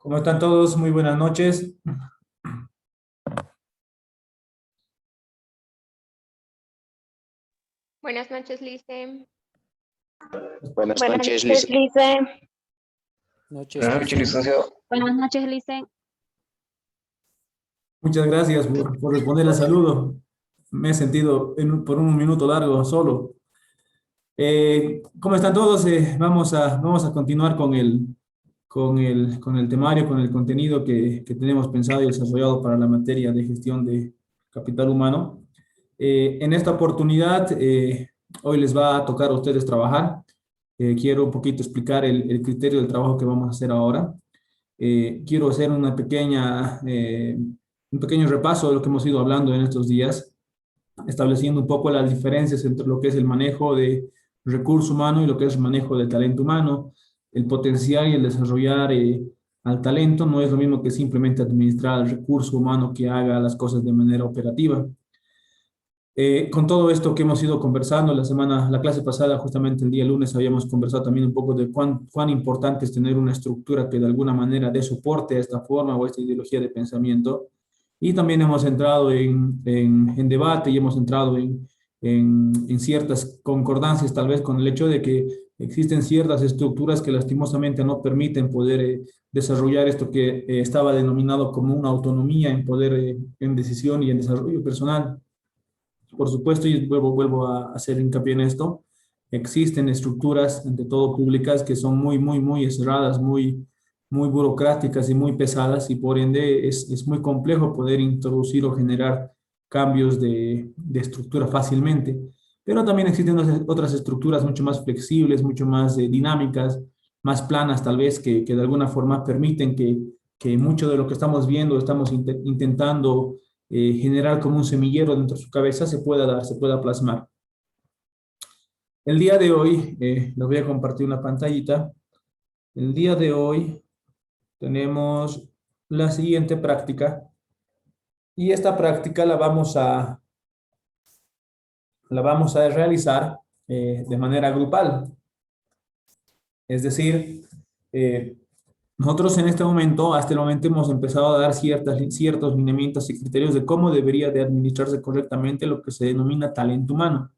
¿Cómo están todos? Muy buenas noches. Buenas noches, Lice. Buenas Buenas noches, noches, Lice. Buenas noches, licenciado. Buenas noches, Lice. Muchas gracias por responder al saludo. Me he sentido por un minuto largo solo. ¿Cómo están todos? Vamos a continuar con el temario, con el contenido que tenemos pensado y desarrollado para la materia de gestión de capital humano. En esta oportunidad, hoy les va a tocar a ustedes trabajar. Quiero un poquito explicar el criterio del trabajo que vamos a hacer ahora. Quiero hacer un pequeño repaso de lo que hemos ido hablando en estos días, estableciendo un poco las diferencias entre lo que es el manejo de recurso humano y lo que es el manejo del talento humano. El potenciar y el desarrollar al talento no es lo mismo que simplemente administrar el recurso humano que haga las cosas de manera operativa. Con todo esto que hemos ido conversando la clase pasada, justamente el día lunes, habíamos conversado también un poco de cuán importante es tener una estructura que de alguna manera dé soporte a esta forma o a esta ideología de pensamiento. Y también hemos entrado en debate y hemos entrado en ciertas concordancias, tal vez con el hecho de que existen ciertas estructuras que lastimosamente no permiten poder desarrollar esto que estaba denominado como una autonomía en poder, en decisión y en desarrollo personal. Por supuesto, y vuelvo a hacer hincapié en esto, existen estructuras, ante todo públicas, que son muy cerradas, muy burocráticas y muy pesadas, y por ende es muy complejo poder introducir o generar cambios de estructura fácilmente. Pero también existen otras estructuras mucho más flexibles, mucho más dinámicas, más planas tal vez, que de alguna forma permiten que mucho de lo que estamos viendo, estamos intentando generar como un semillero dentro de su cabeza se pueda dar, se pueda plasmar. El día de hoy, les voy a compartir una pantallita. El día de hoy tenemos la siguiente práctica y esta práctica la vamos a realizar de manera grupal. Es decir, nosotros en este momento, hasta el momento hemos empezado a dar ciertos lineamientos y criterios de cómo debería de administrarse correctamente lo que se denomina talento humano.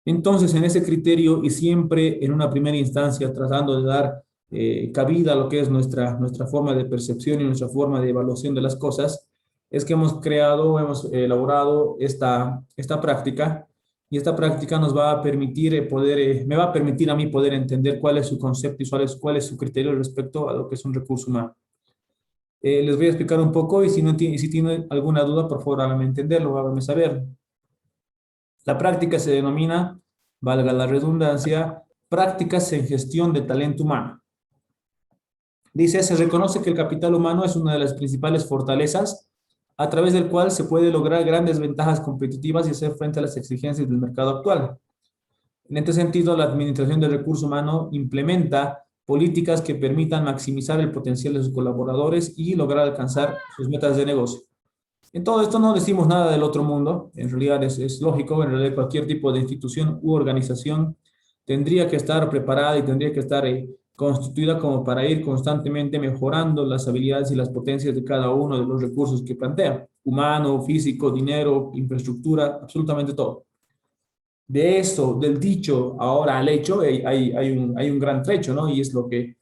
Entonces, en ese criterio y siempre en una primera instancia tratando de dar cabida a lo que es nuestra forma de percepción y nuestra forma de evaluación de las cosas, es que hemos elaborado esta práctica, y esta práctica nos va a permitir me va a permitir a mí poder entender cuál es su concepto y cuál es su criterio respecto a lo que es un recurso humano. Les voy a explicar un poco y si tienen alguna duda, por favor, háganme entenderlo, háganme saber. La práctica se denomina, valga la redundancia, prácticas en gestión de talento humano. Dice, se reconoce que el capital humano es una de las principales fortalezas a través del cual se puede lograr grandes ventajas competitivas y hacer frente a las exigencias del mercado actual. En este sentido, la Administración del Recurso Humano implementa políticas que permitan maximizar el potencial de sus colaboradores y lograr alcanzar sus metas de negocio. En todo esto no decimos nada del otro mundo, en realidad es lógico, en realidad cualquier tipo de institución u organización tendría que estar preparada y tendría que estar constituida como para ir constantemente mejorando las habilidades y las potencias de cada uno de los recursos que plantea, humano, físico, dinero, infraestructura, absolutamente todo. De eso, del dicho ahora al hecho, hay un gran trecho, ¿no? Y es lo que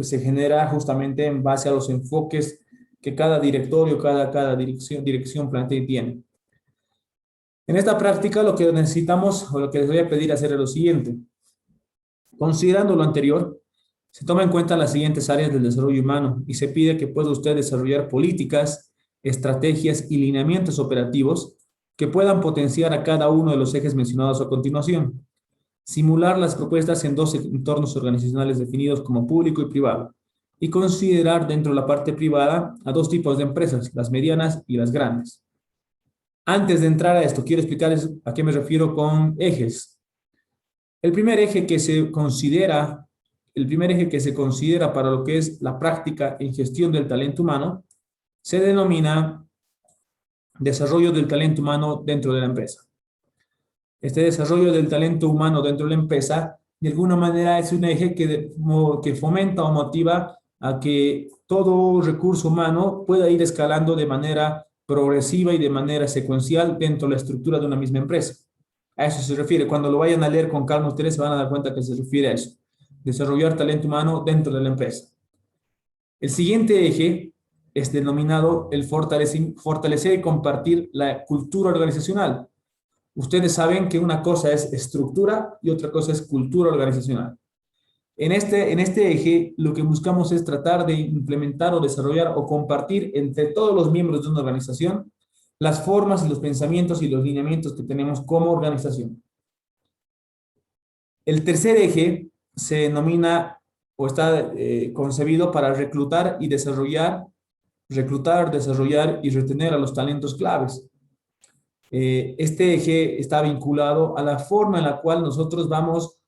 se genera justamente en base a los enfoques que cada directorio, cada dirección plantea y tiene. En esta práctica lo que necesitamos, o lo que les voy a pedir hacer es lo siguiente. Considerando lo anterior, se toma en cuenta las siguientes áreas del desarrollo humano y se pide que pueda usted desarrollar políticas, estrategias y lineamientos operativos que puedan potenciar a cada uno de los ejes mencionados a continuación. Simular las propuestas en dos entornos organizacionales definidos como público y privado y considerar dentro de la parte privada a dos tipos de empresas, las medianas y las grandes. Antes de entrar a esto, quiero explicarles a qué me refiero con ejes. El primer eje que se considera para lo que es la práctica en gestión del talento humano se denomina desarrollo del talento humano dentro de la empresa. Este desarrollo del talento humano dentro de la empresa, de alguna manera, es un eje que fomenta o motiva a que todo recurso humano pueda ir escalando de manera progresiva y de manera secuencial dentro de la estructura de una misma empresa. A eso se refiere. Cuando lo vayan a leer con calma, ustedes se van a dar cuenta que se refiere a eso. Desarrollar talento humano dentro de la empresa. El siguiente eje es denominado el fortalecer y compartir la cultura organizacional. Ustedes saben que una cosa es estructura y otra cosa es cultura organizacional. En este eje, lo que buscamos es tratar de implementar o desarrollar o compartir entre todos los miembros de una organización las formas y los pensamientos y los lineamientos que tenemos como organización. El tercer eje se denomina o está concebido para reclutar, desarrollar y retener a los talentos claves. Este eje está vinculado a la forma en la cual nosotros vamos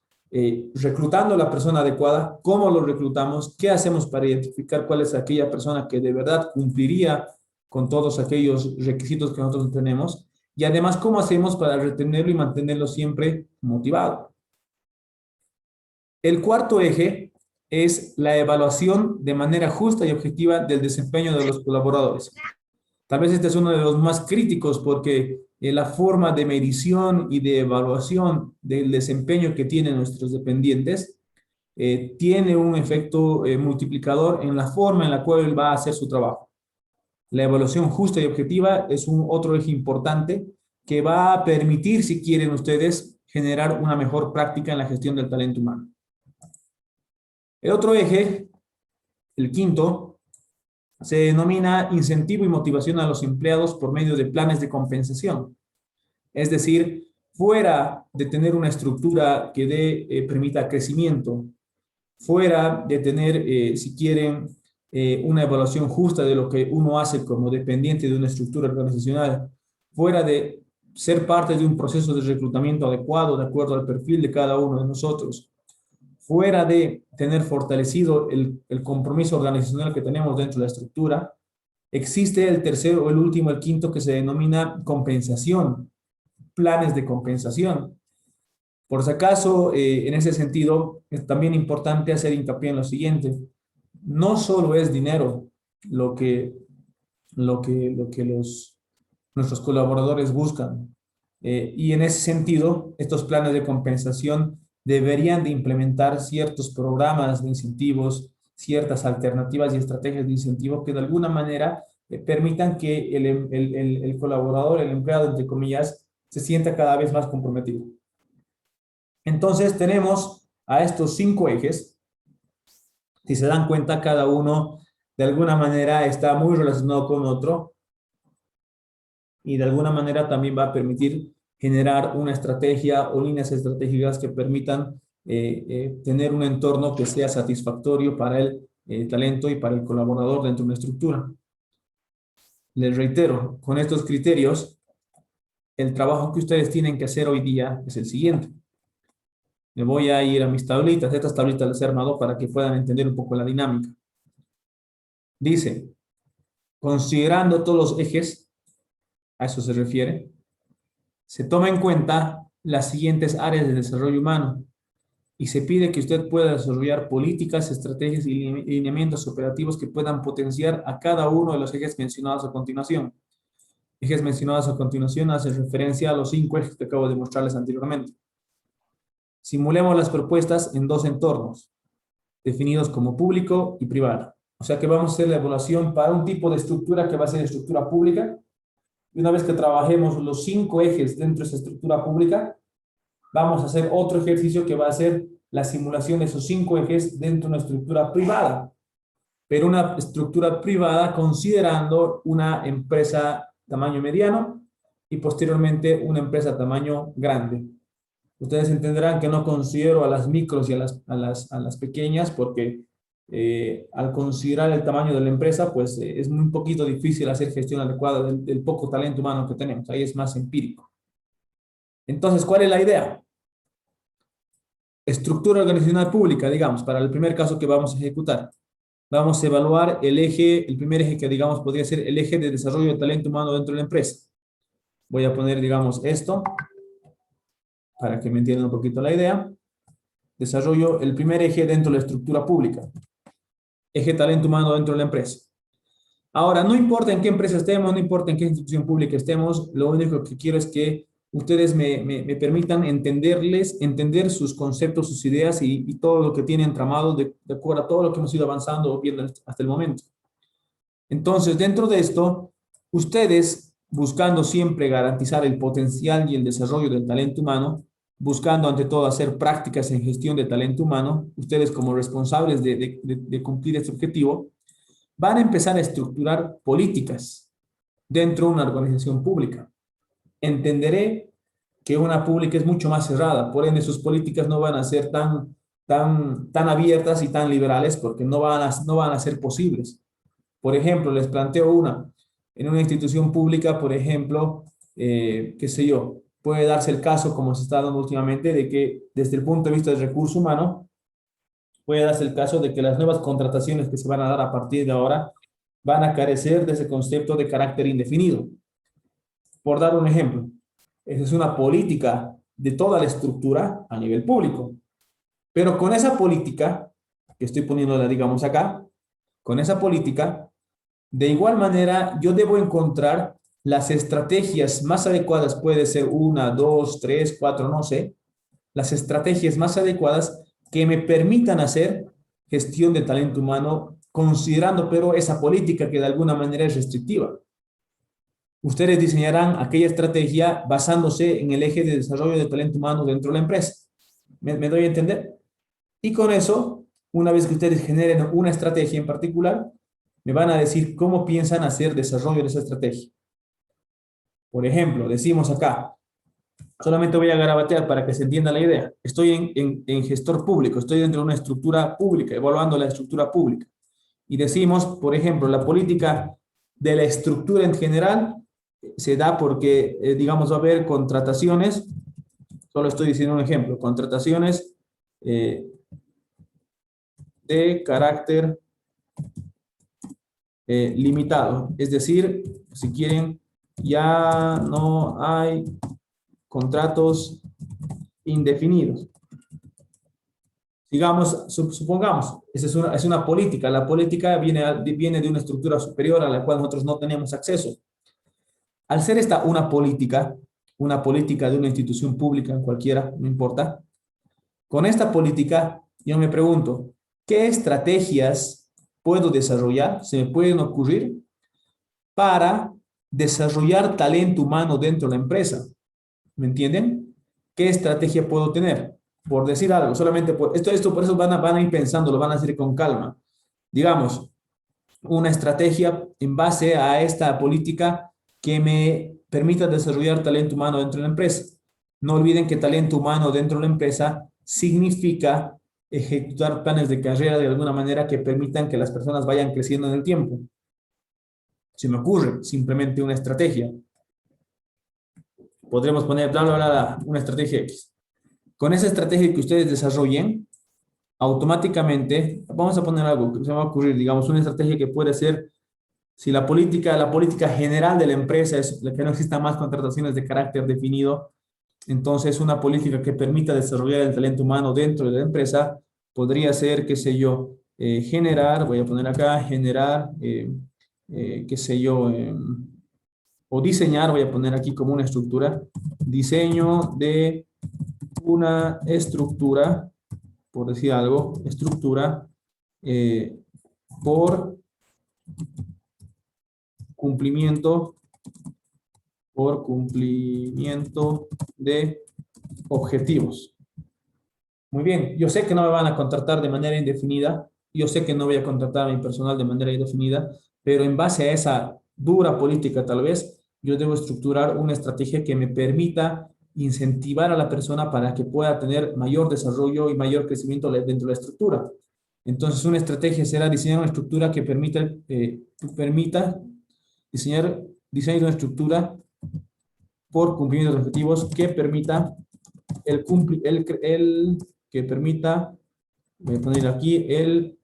reclutando a la persona adecuada, cómo lo reclutamos, qué hacemos para identificar cuál es aquella persona que de verdad cumpliría con todos aquellos requisitos que nosotros tenemos, y además cómo hacemos para retenerlo y mantenerlo siempre motivado. El cuarto eje es la evaluación de manera justa y objetiva del desempeño de los colaboradores. Tal vez este es uno de los más críticos porque la forma de medición y de evaluación del desempeño que tienen nuestros dependientes tiene un efecto multiplicador en la forma en la cual él va a hacer su trabajo. La evaluación justa y objetiva es otro eje importante que va a permitir, si quieren ustedes, generar una mejor práctica en la gestión del talento humano. El otro eje, el quinto, se denomina incentivo y motivación a los empleados por medio de planes de compensación. Es decir, fuera de tener una estructura que permita crecimiento, fuera de tener, si quieren, una evaluación justa de lo que uno hace como dependiente de una estructura organizacional, fuera de ser parte de un proceso de reclutamiento adecuado de acuerdo al perfil de cada uno de nosotros, fuera de tener fortalecido el compromiso organizacional que tenemos dentro de la estructura, existe el tercero, el último, el quinto, que se denomina compensación, planes de compensación. Por si acaso, en ese sentido, es también importante hacer hincapié en lo siguiente. No solo es dinero lo que nuestros colaboradores buscan. Y en ese sentido, estos planes de compensación deberían de implementar ciertos programas de incentivos, ciertas alternativas y estrategias de incentivo que de alguna manera permitan que el colaborador, el empleado, entre comillas, se sienta cada vez más comprometido. Entonces tenemos a estos 5 ejes. Si se dan cuenta, cada uno de alguna manera está muy relacionado con otro y de alguna manera también va a permitir generar una estrategia o líneas estratégicas que permitan tener un entorno que sea satisfactorio para el talento y para el colaborador dentro de una estructura. Les reitero, con estos criterios, el trabajo que ustedes tienen que hacer hoy día es el siguiente. Me voy a ir a mis tablitas. Estas tablitas las he armado para que puedan entender un poco la dinámica. Dice, considerando todos los ejes, a eso se refiere, se toma en cuenta las siguientes áreas de desarrollo humano y se pide que usted pueda desarrollar políticas, estrategias y lineamientos operativos que puedan potenciar a cada uno de los ejes mencionados a continuación. Ejes mencionados a continuación hacen referencia a los 5 ejes que acabo de mostrarles anteriormente. Simulemos las propuestas en 2 entornos, definidos como público y privado. O sea que vamos a hacer la evaluación para un tipo de estructura que va a ser estructura pública. Y una vez que trabajemos los 5 ejes dentro de esa estructura pública, vamos a hacer otro ejercicio que va a ser la simulación de esos 5 ejes dentro de una estructura privada. Pero una estructura privada considerando una empresa tamaño mediano y posteriormente una empresa tamaño grande. Ustedes entenderán que no considero a las micros y a las pequeñas porque al considerar el tamaño de la empresa, pues es muy poquito difícil hacer gestión adecuada del poco talento humano que tenemos. Ahí es más empírico. Entonces, ¿cuál es la idea? Estructura organizacional pública, digamos, para el primer caso que vamos a ejecutar. Vamos a evaluar el primer eje que, digamos, podría ser el eje de desarrollo de talento humano dentro de la empresa. Voy a poner, digamos, esto, para que me entiendan un poquito la idea. Desarrollo el primer eje dentro de la estructura pública. Eje talento humano dentro de la empresa. Ahora, no importa en qué empresa estemos, no importa en qué institución pública estemos, lo único que quiero es que ustedes me permitan entender sus conceptos, sus ideas y todo lo que tienen tramado de acuerdo a todo lo que hemos ido avanzando o viendo hasta el momento. Entonces, dentro de esto, ustedes, buscando siempre garantizar el potencial y el desarrollo del talento humano, buscando ante todo hacer prácticas en gestión de talento humano, ustedes como responsables de cumplir este objetivo, van a empezar a estructurar políticas dentro de una organización pública. Entenderé que una pública es mucho más cerrada, por ende sus políticas no van a ser tan abiertas y tan liberales porque no van a ser posibles. Por ejemplo, les planteo en una institución pública, por ejemplo, qué sé yo, puede darse el caso, como se está dando últimamente, de que desde el punto de vista del recurso humano, puede darse el caso de que las nuevas contrataciones que se van a dar a partir de ahora van a carecer de ese concepto de carácter indefinido. Por dar un ejemplo, esa es una política de toda la estructura a nivel público. Pero con esa política, que estoy poniéndola, digamos, acá, con esa política, de igual manera, yo debo encontrar las estrategias más adecuadas, puede ser 1, 2, 3, 4, no sé, las estrategias más adecuadas que me permitan hacer gestión de talento humano, considerando pero esa política que de alguna manera es restrictiva. Ustedes diseñarán aquella estrategia basándose en el eje de desarrollo de talento humano dentro de la empresa. ¿Me doy a entender? Y con eso, una vez que ustedes generen una estrategia en particular, me van a decir cómo piensan hacer desarrollo de esa estrategia. Por ejemplo, decimos acá, solamente voy a garabatear para que se entienda la idea. Estoy en gestor público, estoy dentro de una estructura pública, evaluando la estructura pública. Y decimos, por ejemplo, la política de la estructura en general se da porque, digamos, va a haber contrataciones, solo estoy diciendo un ejemplo, contrataciones de carácter limitado. Es decir, si quieren, ya no hay contratos indefinidos. Digamos, supongamos, esa es una política. La política viene de una estructura superior a la cual nosotros no tenemos acceso. Al ser esta una política de una institución pública, cualquiera, no importa, con esta política yo me pregunto, ¿qué estrategias puedo desarrollar, se me pueden ocurrir, para desarrollar talento humano dentro de la empresa? ¿Me entienden? ¿Qué estrategia puedo tener? Por decir algo, solamente por esto por eso van a ir pensando, lo van a hacer con calma. Digamos, una estrategia en base a esta política que me permita desarrollar talento humano dentro de la empresa. No olviden que talento humano dentro de la empresa significa ejecutar planes de carrera de alguna manera que permitan que las personas vayan creciendo en el tiempo. Se me ocurre simplemente una estrategia. Podremos poner bla, bla, bla, bla, una estrategia X. Con esa estrategia que ustedes desarrollen, automáticamente, vamos a poner algo que se me va a ocurrir, digamos, una estrategia que puede ser, si la política general de la empresa es la que no existan más contrataciones de carácter definido, entonces una política que permita desarrollar el talento humano dentro de la empresa podría ser, qué sé yo, generar, voy a poner acá, generar, qué sé yo, o diseñar, voy a poner aquí como una estructura, diseño de una estructura, por decir algo, estructura por cumplimiento de objetivos. Muy bien, yo sé que no me van a contratar de manera indefinida, yo sé que no voy a contratar a mi personal de manera indefinida, pero en base a esa dura política tal vez, yo debo estructurar una estrategia que me permita incentivar a la persona para que pueda tener mayor desarrollo y mayor crecimiento dentro de la estructura. Entonces, una estrategia será diseñar una estructura que permita diseñar una estructura por cumplimiento de objetivos que permita que permita, voy a poner aquí, el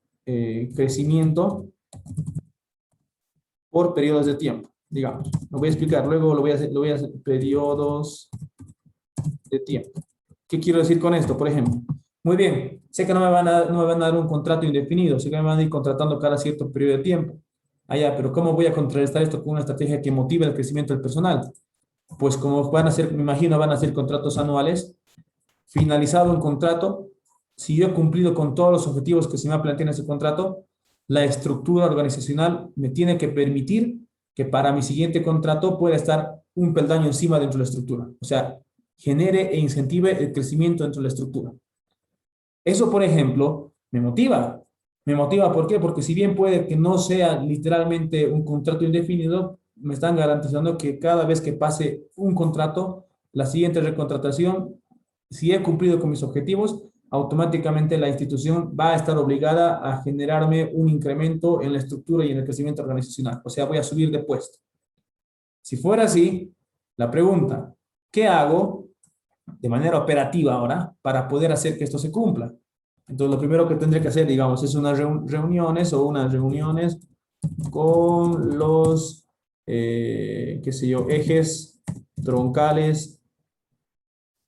crecimiento por periodos de tiempo, digamos. Lo voy a explicar, luego lo voy a hacer periodos de tiempo. ¿Qué quiero decir con esto? Por ejemplo, muy bien, sé que no me van a dar un contrato indefinido, sé que me van a ir contratando cada cierto periodo de tiempo. Pero ¿cómo voy a contrarrestar esto con una estrategia que motive el crecimiento del personal? Pues como van a ser, me imagino, van a ser contratos anuales. Finalizado un contrato, si yo he cumplido con todos los objetivos que se me ha planteado en ese contrato, la estructura organizacional me tiene que permitir que para mi siguiente contrato pueda estar un peldaño encima dentro de la estructura. O sea, genere e incentive el crecimiento dentro de la estructura. Eso, por ejemplo, me motiva. Me motiva, ¿por qué? Porque si bien puede que no sea literalmente un contrato indefinido, me están garantizando que cada vez que pase un contrato, la siguiente recontratación, si he cumplido con mis objetivos, automáticamente la institución va a estar obligada a generarme un incremento en la estructura y en el crecimiento organizacional. O sea, voy a subir de puesto. Si fuera así, la pregunta, ¿qué hago de manera operativa ahora para poder hacer que esto se cumpla? Entonces, lo primero que tendré que hacer, digamos, es unas reuniones con los, qué sé yo, ejes troncales,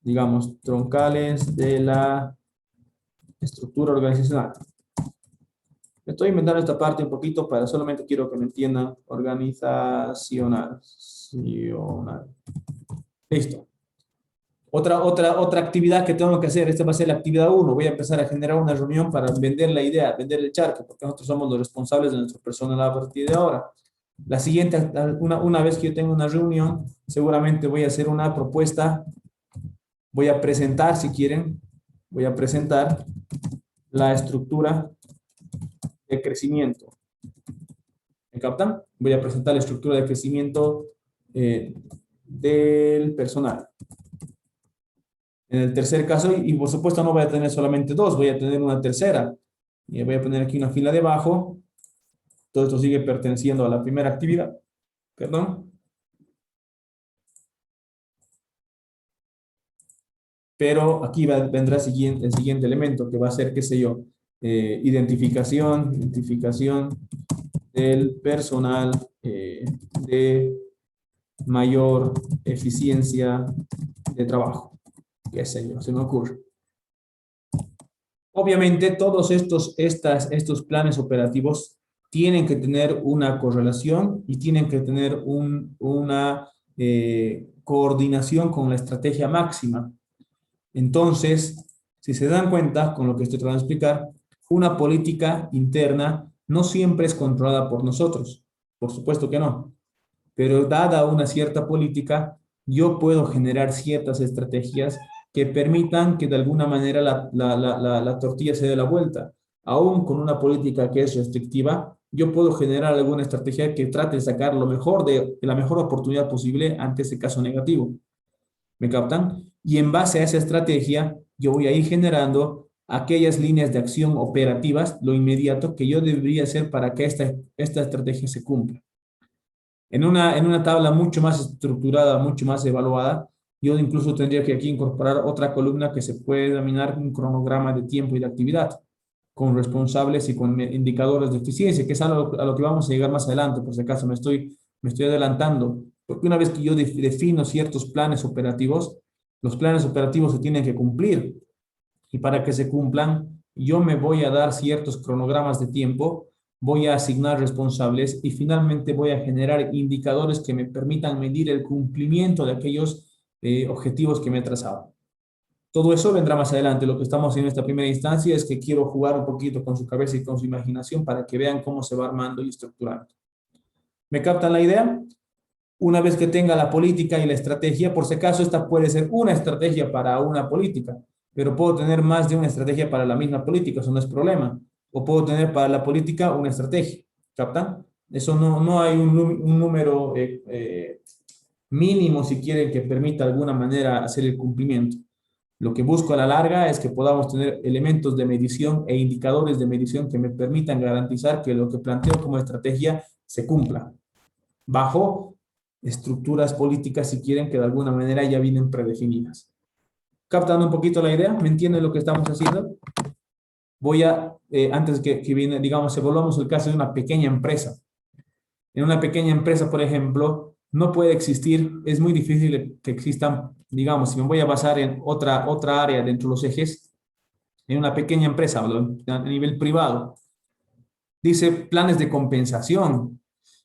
digamos, troncales de la estructura organizacional. Estoy inventando esta parte un poquito para solamente quiero que me entiendan. Organizacional. Listo. Otra actividad que tengo que hacer, esta va a ser la actividad 1. Voy a empezar a generar una reunión para vender la idea, vender el charco, porque nosotros somos los responsables de nuestro personal a partir de ahora. La siguiente, una vez que yo tenga una reunión, seguramente voy a hacer una propuesta. Voy a presentar, si quieren, voy a presentar la estructura de crecimiento. ¿Me captan? Voy a presentar la estructura de crecimiento del personal. En el tercer caso, y por supuesto no voy a tener solamente dos, voy a tener una tercera. Y voy a poner aquí una fila debajo. Todo esto sigue perteneciendo a la primera actividad. Perdón. Pero aquí vendrá el siguiente elemento que va a ser, qué sé yo, identificación del personal de mayor eficiencia de trabajo. Qué sé yo, se me ocurre. Obviamente todos estos planes operativos tienen que tener una correlación y tienen que tener una coordinación con la estrategia máxima. Entonces, si se dan cuenta con lo que estoy tratando de explicar, una política interna no siempre es controlada por nosotros. Por supuesto que no. Pero dada una cierta política, yo puedo generar ciertas estrategias que permitan que de alguna manera la tortilla se dé la vuelta. Aún con una política que es restrictiva, yo puedo generar alguna estrategia que trate de sacar lo mejor de la mejor oportunidad posible ante ese caso negativo. ¿Me captan? Y en base a esa estrategia, yo voy a ir generando aquellas líneas de acción operativas, lo inmediato que yo debería hacer para que esta estrategia se cumpla. En una tabla mucho más estructurada, mucho más evaluada, yo incluso tendría que aquí incorporar otra columna que se puede denominar un cronograma de tiempo y de actividad, con responsables y con indicadores de eficiencia, que es algo a lo que vamos a llegar más adelante, por si acaso me estoy adelantando, porque una vez que yo defino ciertos planes operativos, los planes operativos se tienen que cumplir, y para que se cumplan, yo me voy a dar ciertos cronogramas de tiempo, voy a asignar responsables y finalmente voy a generar indicadores que me permitan medir el cumplimiento de aquellos objetivos que me he trazado. Todo eso vendrá más adelante. Lo que estamos en esta primera instancia es que quiero jugar un poquito con su cabeza y con su imaginación para que vean cómo se va armando y estructurando. ¿Me captan la idea? Una vez que tenga la política y la estrategia, por si acaso esta puede ser una estrategia para una política, pero puedo tener más de una estrategia para la misma política, eso no es problema. O puedo tener para la política una estrategia. ¿Captan? Eso no hay un número mínimo, si quieren, que permita de alguna manera hacer el cumplimiento. Lo que busco a la larga es que podamos tener elementos de medición e indicadores de medición que me permitan garantizar que lo que planteo como estrategia se cumpla, bajo estructuras políticas, si quieren, que de alguna manera ya vienen predefinidas. ¿Captando un poquito la idea? ¿Me entienden lo que estamos haciendo? Voy a, antes que viene, digamos, evaluamos el caso de una pequeña empresa. En una pequeña empresa, por ejemplo, no puede existir, es muy difícil que existan, digamos, si me voy a basar en otra área dentro de los ejes, en una pequeña empresa, a nivel privado, dice planes de compensación.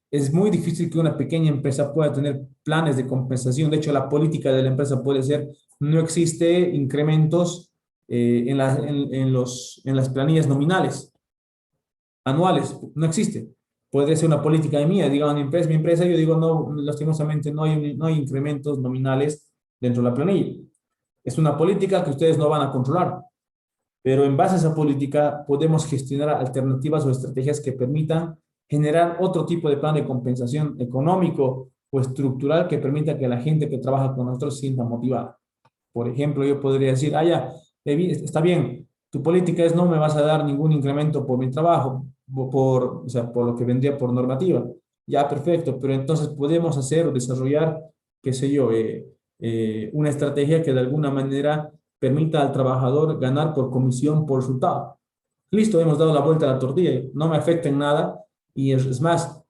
Es muy difícil que una pequeña empresa pueda tener planes de compensación. De hecho, la política de la empresa puede ser, no existe incrementos en las planillas nominales, anuales, no existe. Puede ser una política de mía, digamos, mi empresa, yo digo, no, lastimosamente no hay incrementos nominales dentro de la planilla. Es una política que ustedes no van a controlar, pero en base a esa política podemos gestionar alternativas o estrategias que permitan generar otro tipo de plan de compensación económico o estructural que permita que la gente que trabaja con nosotros se sienta motivada. Por ejemplo, yo podría decir, ya, está bien, tu política es no me vas a dar ningún incremento por mi trabajo, o sea, por lo que vendría por normativa. Ya, perfecto, pero entonces podemos hacer o desarrollar, qué sé yo, una estrategia que de alguna manera permita al trabajador ganar por comisión por resultado. Listo, hemos dado la vuelta a la tortilla, no me afecta en nada y es más,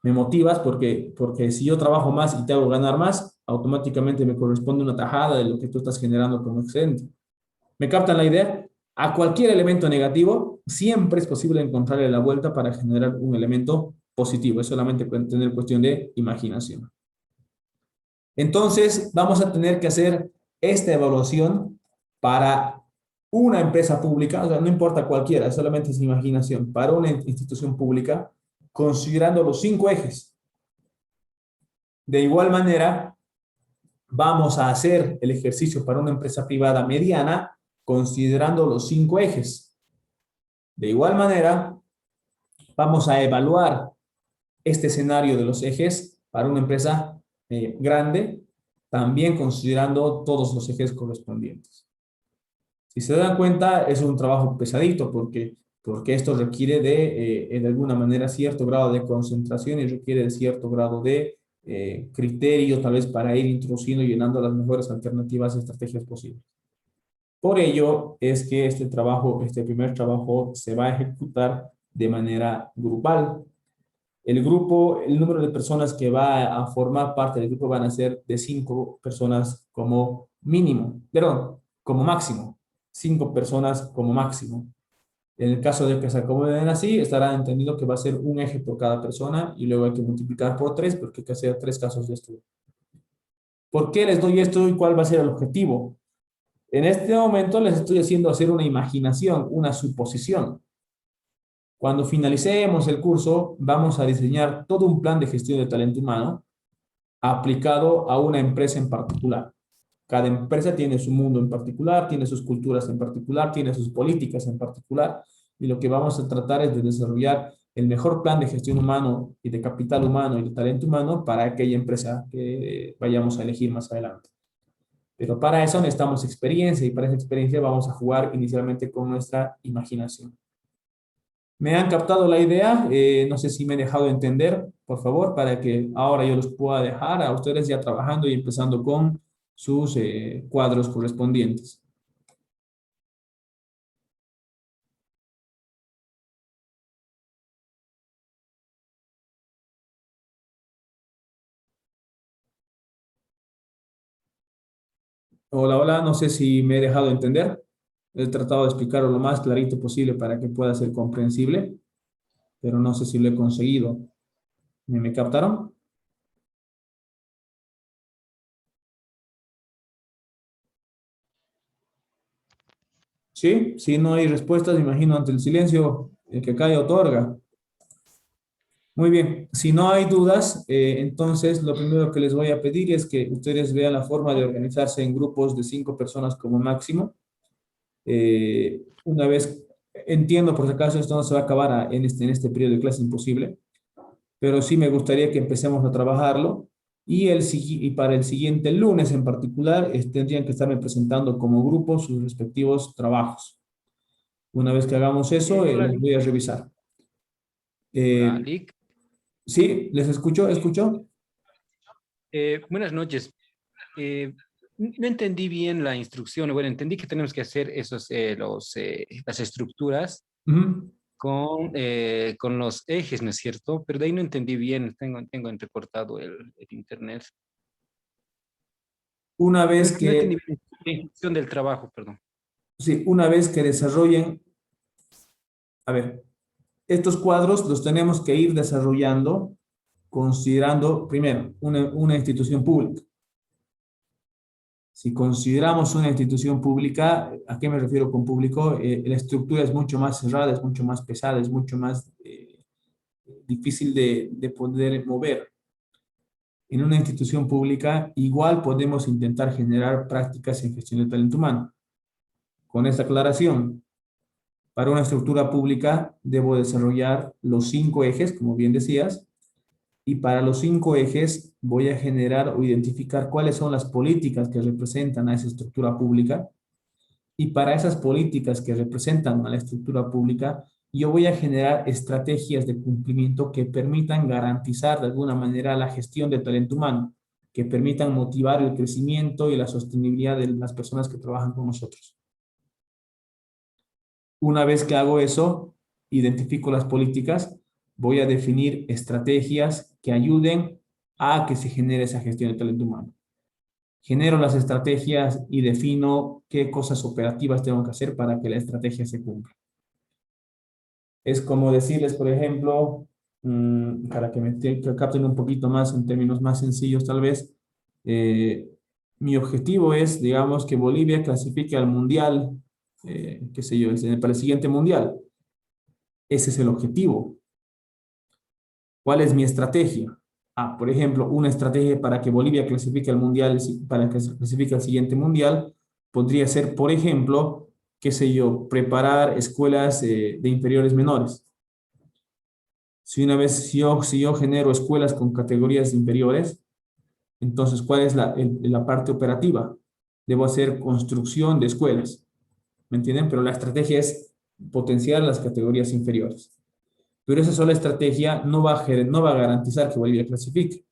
me motivas porque si yo trabajo más y te hago ganar más, automáticamente me corresponde una tajada de lo que tú estás generando como excedente. ¿Me captan la idea? A cualquier elemento negativo siempre es posible encontrarle la vuelta para generar un elemento positivo. Es solamente tener cuestión de imaginación. Entonces, vamos a tener que hacer esta evaluación para una empresa pública, o sea, no importa cualquiera, solamente es imaginación, para una institución pública, considerando los 5 ejes. De igual manera, vamos a hacer el ejercicio para una empresa privada mediana, considerando los 5 ejes. De igual manera, vamos a evaluar este escenario de los ejes para una empresa grande, también considerando todos los ejes correspondientes. Si se dan cuenta, es un trabajo pesadito porque esto requiere de alguna manera cierto grado de concentración y requiere de cierto grado de criterio, tal vez para ir introduciendo y llenando las mejores alternativas y estrategias posibles. Por ello es que este primer trabajo se va a ejecutar de manera grupal. El número de personas que va a formar parte del grupo van a ser de 5 personas como mínimo, perdón, como máximo. 5 personas como máximo. En el caso de que se acomoden así, estará entendido que va a ser un eje por cada persona y luego hay que multiplicar por 3 porque hay que hacer 3 casos de estudio. ¿Por qué les doy esto y cuál va a ser el objetivo? En este momento les estoy haciendo hacer una imaginación, una suposición. Cuando finalicemos el curso, vamos a diseñar todo un plan de gestión de talento humano aplicado a una empresa en particular. Cada empresa tiene su mundo en particular, tiene sus culturas en particular, tiene sus políticas en particular, y lo que vamos a tratar es de desarrollar el mejor plan de gestión humano y de capital humano y de talento humano para aquella empresa que vayamos a elegir más adelante. Pero para eso necesitamos experiencia y para esa experiencia vamos a jugar inicialmente con nuestra imaginación. ¿Me han captado la idea? No sé si me he dejado entender, por favor, para que ahora yo los pueda dejar a ustedes ya trabajando y empezando con sus cuadros correspondientes. Hola, hola, no sé si me he dejado entender. He tratado de explicarlo lo más clarito posible para que pueda ser comprensible, pero no sé si lo he conseguido. ¿Me captaron? ¿Sí? Si no hay respuestas, imagino ante el silencio, el que cae otorga. Muy bien, si no hay dudas, entonces lo primero que les voy a pedir es que ustedes vean la forma de organizarse en grupos de 5 personas como máximo. Una vez, entiendo por si acaso esto no se va a acabar en este periodo de clase imposible, pero sí me gustaría que empecemos a trabajarlo y para el siguiente lunes en particular tendrían que estarme presentando como grupo sus respectivos trabajos. Una vez que hagamos eso, Hola, los Lick. voy a revisar. Hola, Eh, Lick. ¿Sí? ¿Les escucho? ¿Escucho? Buenas noches. No entendí bien la instrucción. Bueno, entendí que tenemos que hacer las estructuras Ujú. con los ejes, ¿no es cierto? Pero de ahí no entendí bien. Tengo entrecortado el internet. Una No, vez no entendí que, bien la instrucción del trabajo, perdón. sí, una vez que desarrollen, a ver, estos cuadros los tenemos que ir desarrollando considerando, primero, una institución pública. Si consideramos una institución pública, ¿a qué me refiero con público? La estructura es mucho más cerrada, es mucho más pesada, es mucho más difícil de poder mover. En una institución pública, igual podemos intentar generar prácticas en gestión de talento humano. Con esta aclaración, para una estructura pública debo desarrollar los 5 ejes, como bien decías, y para los 5 ejes voy a generar o identificar cuáles son las políticas que representan a esa estructura pública. Y para esas políticas que representan a la estructura pública, yo voy a generar estrategias de cumplimiento que permitan garantizar de alguna manera la gestión del talento humano, que permitan motivar el crecimiento y la sostenibilidad de las personas que trabajan con nosotros. Una vez que hago eso, identifico las políticas, voy a definir estrategias que ayuden a que se genere esa gestión del talento humano. Genero las estrategias y defino qué cosas operativas tengo que hacer para que la estrategia se cumpla. Es como decirles, por ejemplo, para que capten un poquito más en términos más sencillos tal vez, mi objetivo es, digamos, que Bolivia clasifique al mundial, qué sé yo, para el siguiente mundial. Ese es el objetivo. ¿Cuál es mi estrategia? Por ejemplo, una estrategia para que Bolivia clasifique al mundial, para que se clasifique al siguiente mundial, podría ser, por ejemplo, qué sé yo, preparar escuelas de inferiores menores. Si yo genero escuelas con categorías inferiores, entonces, ¿cuál es la parte operativa? Debo hacer construcción de escuelas, ¿me entienden? Pero la estrategia es potenciar las categorías inferiores. Pero esa sola estrategia no va a garantizar que Bolivia clasifique.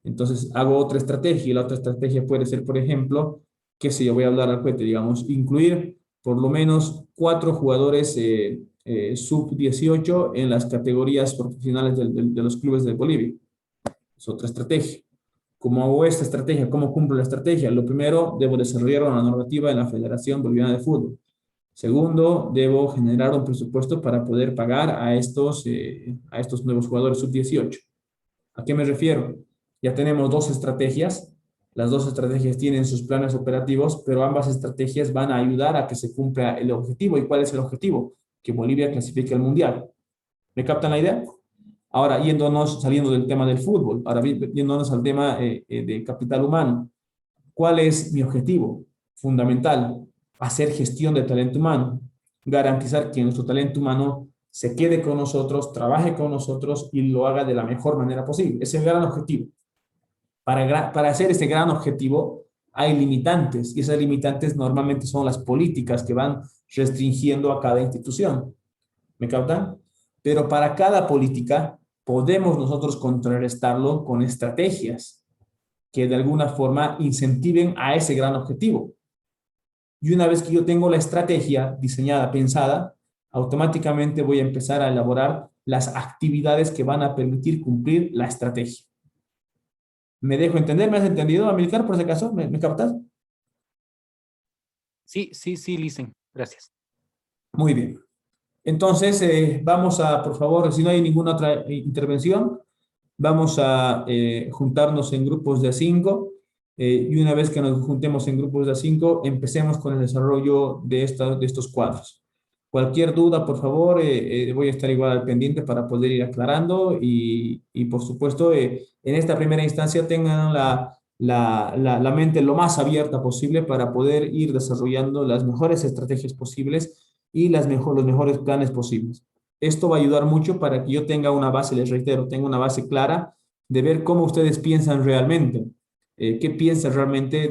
Entonces hago otra estrategia y la otra estrategia puede ser, por ejemplo, qué sé yo, voy a hablar al cohete, digamos, incluir por lo menos 4 jugadores sub-18 en las categorías profesionales de los clubes de Bolivia. Es otra estrategia. ¿Cómo hago esta estrategia? ¿Cómo cumplo la estrategia? Lo primero, debo desarrollar una normativa en la Federación Boliviana de Fútbol. Segundo, debo generar un presupuesto para poder pagar a estos nuevos jugadores sub-18. ¿A qué me refiero? Ya tenemos 2 estrategias. Las 2 estrategias tienen sus planes operativos, pero ambas estrategias van a ayudar a que se cumpla el objetivo. ¿Y cuál es el objetivo? Que Bolivia clasifique al Mundial. ¿Me captan la idea? Ahora, saliendo del tema del fútbol, ahora yéndonos al tema de capital humano. ¿Cuál es mi objetivo? Fundamental, hacer gestión de talento humano, garantizar que nuestro talento humano se quede con nosotros, trabaje con nosotros y lo haga de la mejor manera posible. Ese es el gran objetivo. Para hacer ese gran objetivo, hay limitantes, y esas limitantes normalmente son las políticas que van restringiendo a cada institución. ¿Me captan? Pero para cada política podemos nosotros contrarrestarlo con estrategias que de alguna forma incentiven a ese gran objetivo. Y una vez que yo tengo la estrategia diseñada, pensada, automáticamente voy a empezar a elaborar las actividades que van a permitir cumplir la estrategia. ¿Me dejo entender? ¿Me has entendido, Amilcar, por si acaso? ¿Me captas? Sí, sí, sí, Listen. Gracias. Muy bien. Entonces, vamos a, por favor, si no hay ninguna otra intervención, vamos a juntarnos en grupos de 5 y una vez que nos juntemos en grupos de 5, empecemos con el desarrollo de estos cuadros. Cualquier duda, por favor, voy a estar igual al pendiente para poder ir aclarando y por supuesto, en esta primera instancia tengan la mente lo más abierta posible para poder ir desarrollando las mejores estrategias posibles y los mejores planes posibles. Esto va a ayudar mucho para que yo tenga una base, les reitero, tenga una base clara de ver cómo ustedes piensan realmente, qué piensan realmente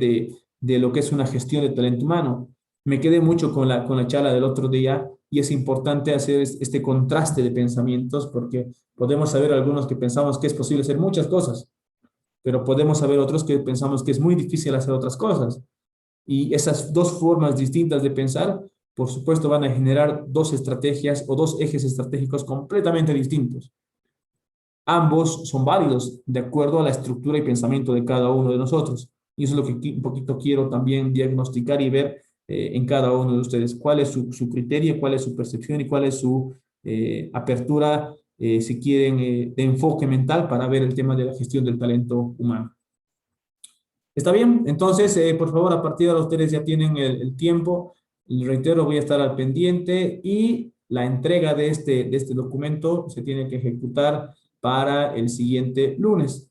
de lo que es una gestión de talento humano. Me quedé mucho con la charla del otro día y es importante hacer este contraste de pensamientos porque podemos saber algunos que pensamos que es posible hacer muchas cosas, pero podemos saber otros que pensamos que es muy difícil hacer otras cosas. Y esas dos formas distintas de pensar, por supuesto, van a generar dos estrategias o dos ejes estratégicos completamente distintos. Ambos son válidos de acuerdo a la estructura y pensamiento de cada uno de nosotros. Y eso es lo que un poquito quiero también diagnosticar y ver en cada uno de ustedes. ¿Cuál es su criterio, cuál es su percepción y cuál es su apertura, si quieren, de enfoque mental para ver el tema de la gestión del talento humano? ¿Está bien? Entonces, por favor, a partir de ahora ustedes ya tienen el tiempo. Les reitero, voy a estar al pendiente y la entrega de este documento se tiene que ejecutar para el siguiente lunes.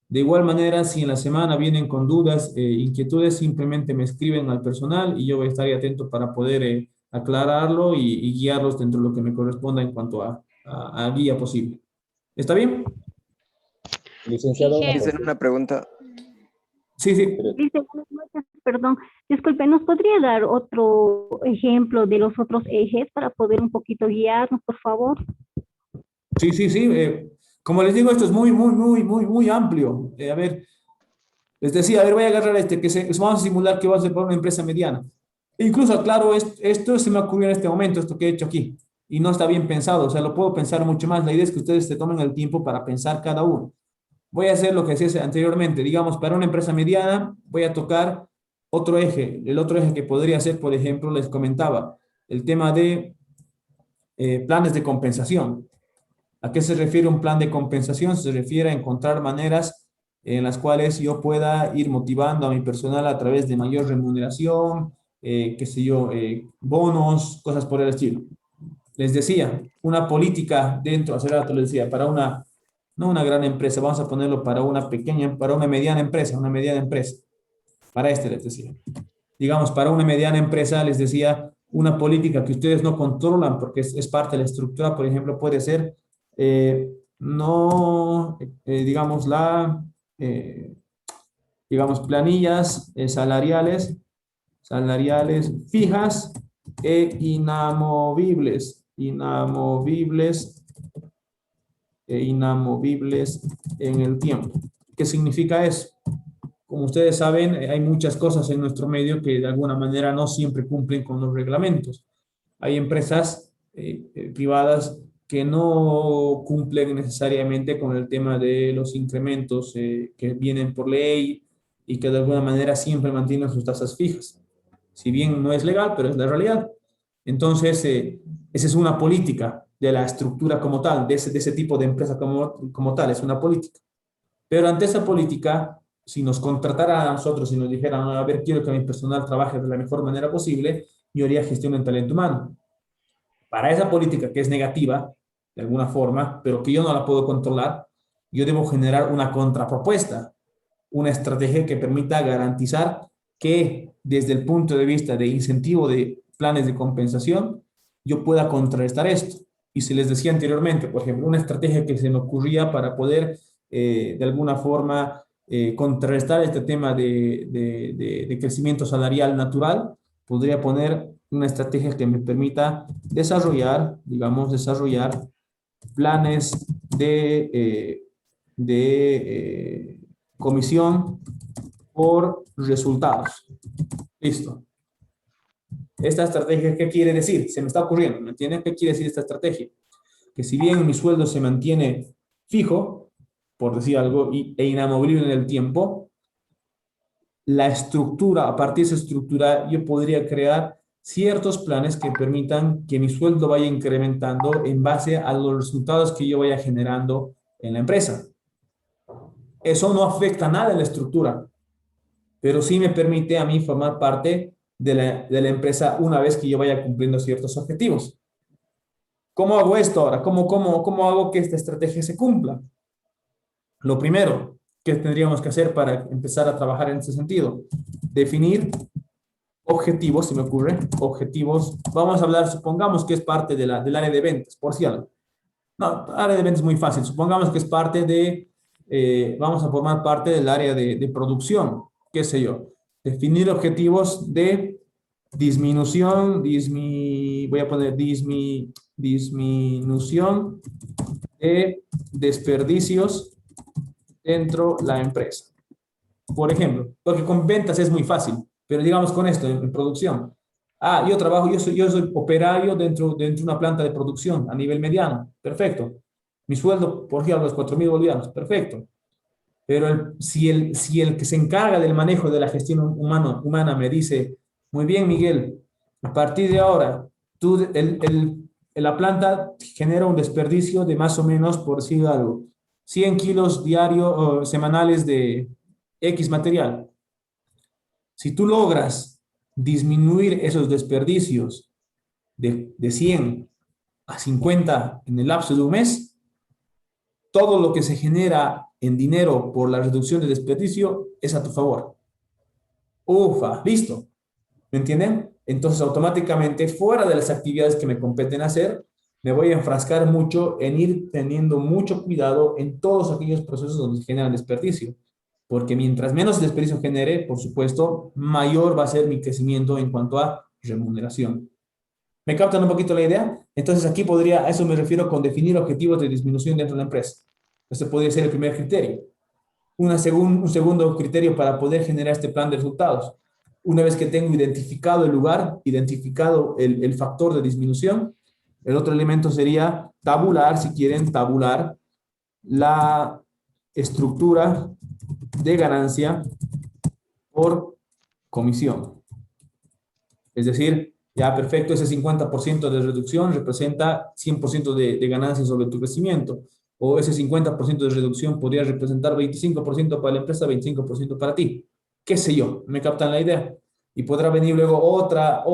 De igual manera, si en la semana vienen con dudas, inquietudes, simplemente me escriben al personal y yo voy a estar ahí atento para poder aclararlo y guiarlos dentro de lo que me corresponda en cuanto a guía posible. ¿Está bien? Licenciado, Dije, hacer una pregunta. Sí, sí. Dice, buenas noches, perdón, disculpe, ¿nos podría dar otro ejemplo de los otros ejes para poder un poquito guiarnos, por favor? Sí, sí, sí. Como les digo, esto es muy amplio. A ver, les decía, a ver, voy a agarrar vamos a simular que va a ser para una empresa mediana. E incluso, claro, esto se me ocurrió en este momento, esto que he hecho aquí, y no está bien pensado, o sea, lo puedo pensar mucho más. La idea es que ustedes se tomen el tiempo para pensar cada uno. Voy a hacer lo que hacía anteriormente, digamos, para una empresa mediana, voy a tocar otro eje. El otro eje que podría ser, por ejemplo, les comentaba, el tema de planes de compensación. ¿A qué se refiere un plan de compensación? Se refiere a encontrar maneras en las cuales yo pueda ir motivando a mi personal a través de mayor remuneración, qué sé yo, bonos, cosas por el estilo. Les decía, una política dentro, hace rato les decía, para no una gran empresa, vamos a ponerlo para para una mediana empresa, para les decía. Digamos, para una mediana empresa, les decía, una política que ustedes no controlan porque es parte de la estructura, por ejemplo, puede ser digamos, digamos, planillas salariales fijas e inamovibles en el tiempo. ¿Qué significa eso? Como ustedes saben, hay muchas cosas en nuestro medio que de alguna manera no siempre cumplen con los reglamentos. Hay empresas privadas que no cumplen necesariamente con el tema de los incrementos que vienen por ley y que de alguna manera siempre mantienen sus tasas fijas. Si bien no es legal, pero es la realidad. Entonces, esa es una política de la estructura como tal, de ese tipo de empresa como tal, es una política. Pero ante esa política, si nos contrataran a nosotros y nos dijeran, a ver, quiero que mi personal trabaje de la mejor manera posible, yo haría gestión en talento humano. Para esa política que es negativa, de alguna forma, pero que yo no la puedo controlar, yo debo generar una contrapropuesta, una estrategia que permita garantizar que desde el punto de vista de incentivo de planes de compensación, yo pueda contrarrestar esto. Y se les decía anteriormente, por ejemplo, una estrategia que se me ocurría para poder de alguna forma contrarrestar este tema de crecimiento salarial natural, podría poner una estrategia que me permita desarrollar, digamos, desarrollar planes de comisión por resultados. Listo. Esta estrategia, ¿qué quiere decir? Se me está ocurriendo, ¿me entienden? ¿Qué quiere decir esta estrategia? Que si bien mi sueldo se mantiene fijo, por decir algo, e inamovible en el tiempo, la estructura, a partir de esa estructura, yo podría crear ciertos planes que permitan que mi sueldo vaya incrementando en base a los resultados que yo vaya generando en la empresa. Eso no afecta nada en la estructura, pero sí me permite a mí formar parte de la empresa una vez que yo vaya cumpliendo ciertos objetivos. ¿Cómo hago esto ahora? ¿Cómo hago que esta estrategia se cumpla? Lo primero que tendríamos que hacer para empezar a trabajar en ese sentido, definir objetivos, se me ocurre, objetivos. Vamos a hablar, supongamos que es parte del área de ventas, por si algo. No, área de ventas es muy fácil. Supongamos que es parte vamos a formar parte del área de producción, qué sé yo. Definir objetivos de disminución, voy a poner disminución de desperdicios dentro de la empresa. Por ejemplo, porque con ventas es muy fácil, pero digamos con esto, en producción. Yo soy operario dentro de una planta de producción a nivel mediano. Perfecto. Mi sueldo, por ejemplo, es 4.000 bolivianos. Perfecto. Pero si el que se encarga del manejo de la gestión humana me dice, muy bien, Miguel, a partir de ahora, la planta genera un desperdicio de más o menos, por decir algo, 100 kilos diarios o semanales de X material. Si tú logras disminuir esos desperdicios de 100 a 50 en el lapso de un mes, todo lo que se genera en dinero por la reducción de desperdicio es a tu favor. Ufa, listo. ¿Me entienden? Entonces, automáticamente, fuera de las actividades que me competen hacer, me voy a enfrascar mucho en ir teniendo mucho cuidado en todos aquellos procesos donde se generan desperdicio. Porque mientras menos desperdicio genere, por supuesto, mayor va a ser mi crecimiento en cuanto a remuneración. ¿Me captan un poquito la idea? Entonces, aquí a eso me refiero con definir objetivos de disminución dentro de la empresa. Ese podría ser el primer criterio. Un segundo criterio para poder generar este plan de resultados. Una vez que tengo identificado el lugar, identificado el factor de disminución, el otro elemento sería tabular, si quieren, tabular la estructura de ganancia por comisión. Es decir, ya perfecto, ese 50% de reducción representa 100% de ganancia sobre tu crecimiento. O ese 50% de reducción podría representar 25% para la empresa, 25% para ti. ¿Qué sé yo? ¿Me captan la idea? Y podrá venir luego otra